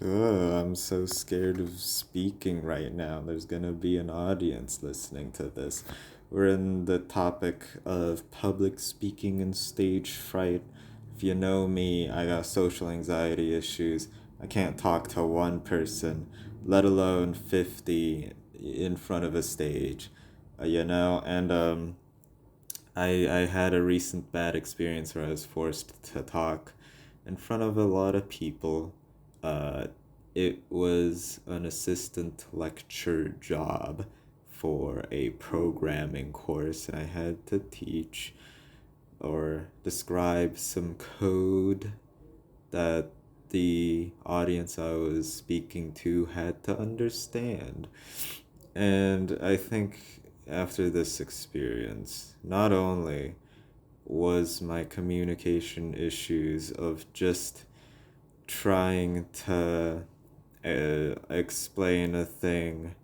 Ugh, I'm so scared of speaking right now. There's gonna be an audience listening to this. We're in the topic of public speaking and stage fright. If you know me, I got social anxiety issues. I can't talk to one person, let alone 50 in front of a stage. I had a recent bad experience where I was forced to talk in front of a lot of people. Uh, it was an assistant lecture job for a programming course, and I had to teach or describe some code that the audience I was speaking to had to understand. And I think after this experience, not only was my communication issues of just trying to explain a thing,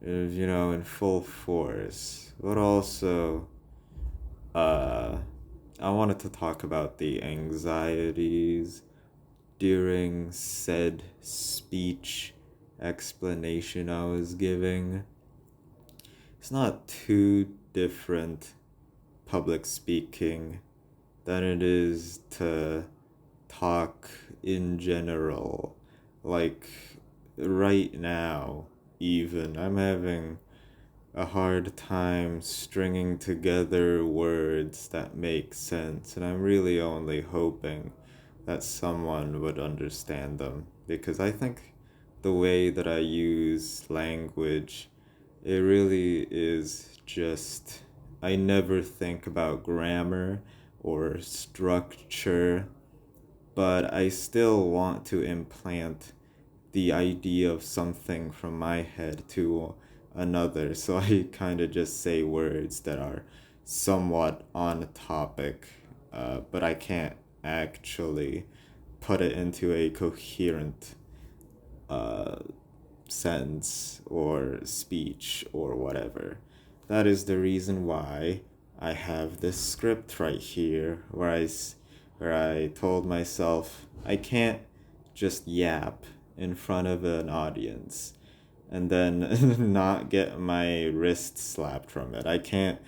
in full force, but also, uh, I wanted to talk about the anxieties during said speech explanation I was giving. It's not too different public speaking than it is to talk in general. Like right now, even, I'm having a hard time stringing together words that make sense, and I'm really only hoping that someone would understand them because I think the way that I use language, it really is just, I never think about grammar or structure, but I still want to implant the idea of something from my head to another. So I kind of just say words that are somewhat on topic, but I can't actually put it into a coherent uh, sentence or speech or whatever. That is the reason why I have this script right here where I told myself I can't just yap in front of an audience and then not get my wrist slapped from it. I can't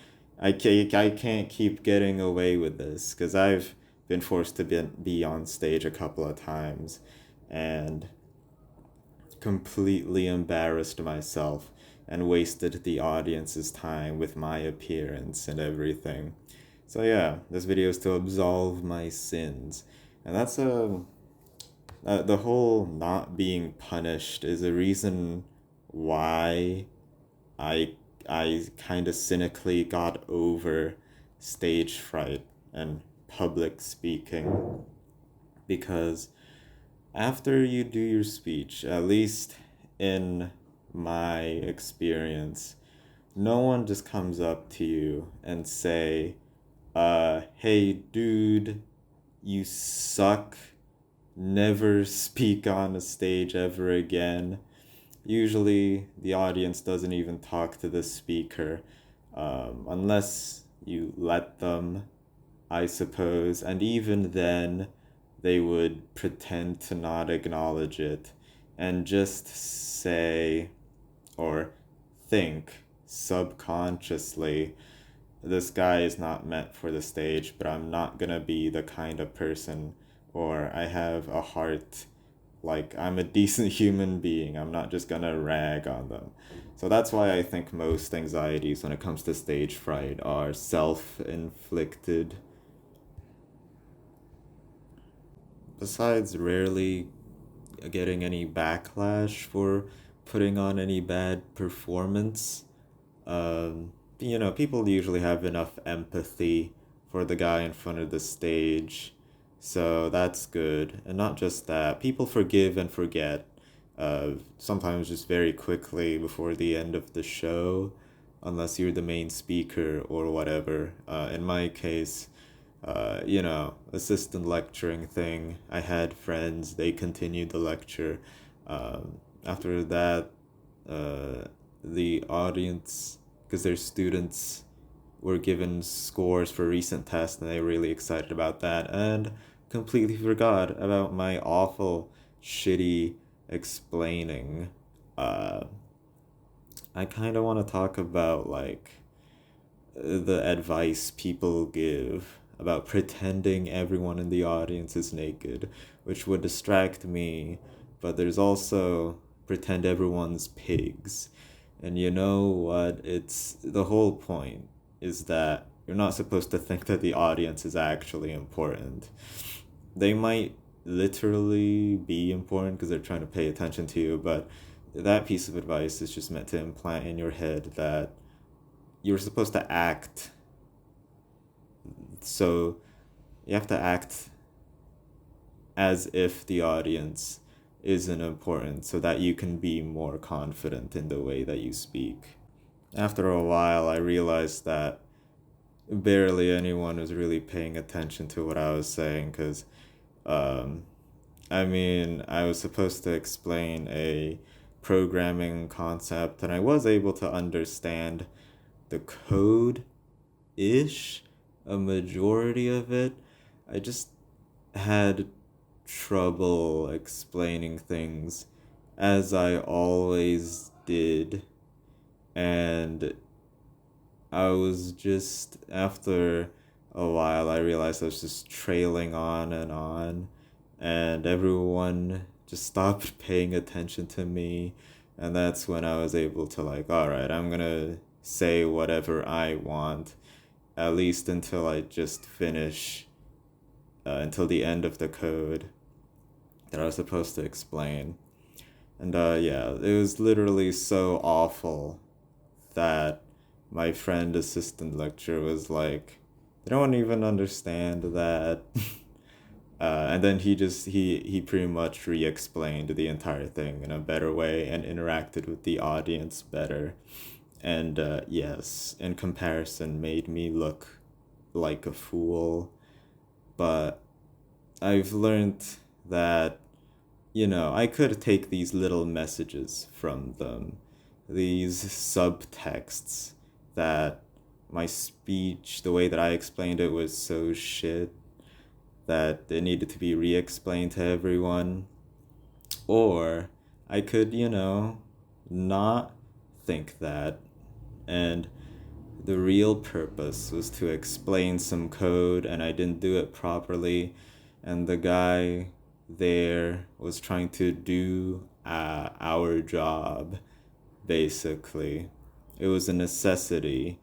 keep getting away with this because I've been forced to be on stage a couple of times and completely embarrassed myself and wasted the audience's time with my appearance and everything. So yeah, this video is to absolve my sins. And that's the whole not being punished is a reason why I I kind of cynically got over stage fright and public speaking because after you do your speech, at least in my experience, no one just comes up to you and say, hey dude, you suck. Never speak on a stage ever again. Usually, the audience doesn't even talk to the speaker unless you let them, I suppose. And even then, they would pretend to not acknowledge it and just say or think subconsciously, this guy is not meant for the stage, but I'm not gonna be the kind of person, or I have a heart, like I'm a decent human being. I'm not just gonna rag on them. So that's why I think most anxieties when it comes to stage fright are self inflicted. Besides rarely getting any backlash for putting on any bad performance, people usually have enough empathy for the guy in front of the stage, so that's good. And not just that, people forgive and forget, sometimes just very quickly before the end of the show, unless you're the main speaker or whatever. In my case, assistant lecturing thing. I had friends, they continued the lecture. After that, uh, the audience, because their students were given scores for recent tests and they were really excited about that and completely forgot about my awful, shitty explaining, uh, I kind of want to talk about like the advice people give about pretending everyone in the audience is naked, which would distract me, but there's also pretend everyone's pigs. And you know what? It's the whole point is that you're not supposed to think that the audience is actually important. They might literally be important because they're trying to pay attention to you, but that piece of advice is just meant to implant in your head that you're supposed to act. So you have to act as if the audience isn't important so that you can be more confident in the way that you speak. After a while, I realized that barely anyone was really paying attention to what I was saying because, um, I mean, I was supposed to explain a programming concept and I was able to understand the code ish, a majority of it. I just had trouble explaining things as I always did. And I was just, after a while, I realized I was just trailing on, and everyone just stopped paying attention to me. And that's when I was able to, like, all right, I'm gonna say whatever I want, at least until I just finish, until the end of the code that I was supposed to explain. And yeah, it was literally so awful that my friend assistant lecturer was like, they don't even understand that. And then he pretty much re-explained the entire thing in a better way and interacted with the audience better. And yes, in comparison, made me look like a fool. But I've learned that, you know, I could take these little messages from them, these subtexts that my speech, the way that I explained it was so shit that it needed to be re-explained to everyone. Or I could, you know, not think that. And the real purpose was to explain some code, and I didn't do it properly. And the guy there was trying to do our job, basically. It was a necessity,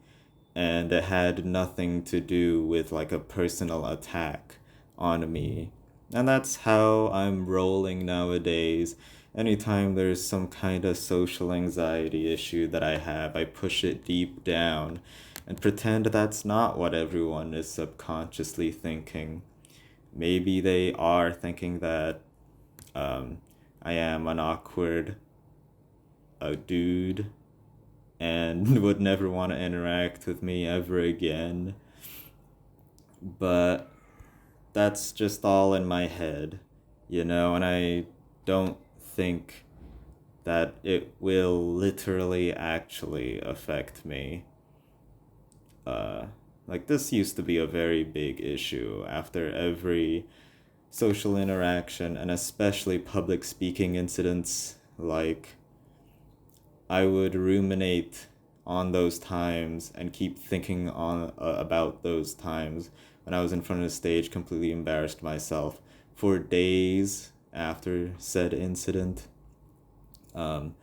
and it had nothing to do with like a personal attack on me. And that's how I'm rolling nowadays. Anytime there's some kind of social anxiety issue that I have, I push it deep down and pretend that's not what everyone is subconsciously thinking. Maybe they are thinking that um, I am an awkward dude and would never want to interact with me ever again. But that's just all in my head, you know, and I don't think that it will literally actually affect me. Uh, like, this used to be a very big issue after every social interaction, and especially public speaking incidents. Like, I would ruminate on those times and keep thinking on about those times when I was in front of the stage, completely embarrassed myself for days after said incident. Um,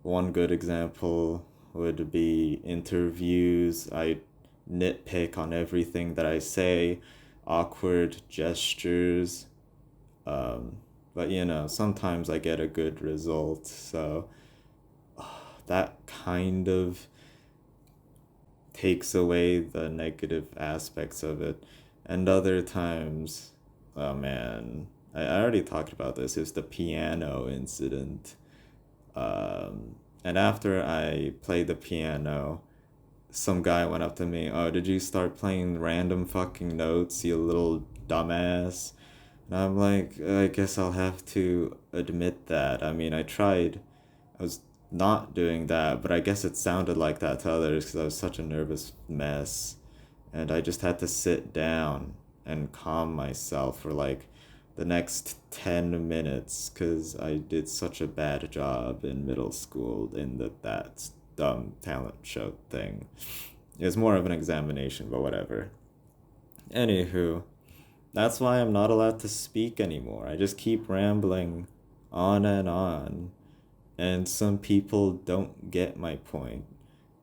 One good example would be interviews. I nitpick on everything that I say, awkward gestures. Um, but you know, sometimes I get a good result, so that kind of takes away the negative aspects of it. And other times, oh man, I already talked about this. It was the piano incident. And after I played the piano, some guy went up to me, "Oh, did you start playing random fucking notes, you little dumbass?" And I'm like, I guess I'll have to admit that. I mean, I tried. I was not doing that, but I guess it sounded like that to others because I was such a nervous mess. And I just had to sit down and calm myself for like the next 10 minutes because I did such a bad job in middle school in that dumb talent show thing. It was more of an examination, but whatever. Anywho, that's why I'm not allowed to speak anymore. I just keep rambling on and on, and some people don't get my point.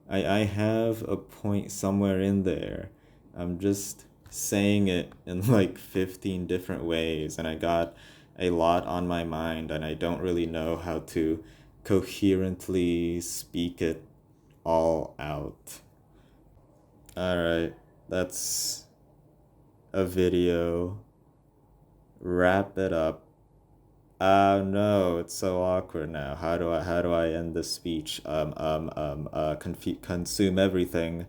I have a point somewhere in there. I'm just saying it in like 15 different ways, and I got a lot on my mind, and I don't really know how to coherently speak it all out. Alright, that's a video. Wrap it up. No, it's so awkward now. How do I end the speech? Consume everything.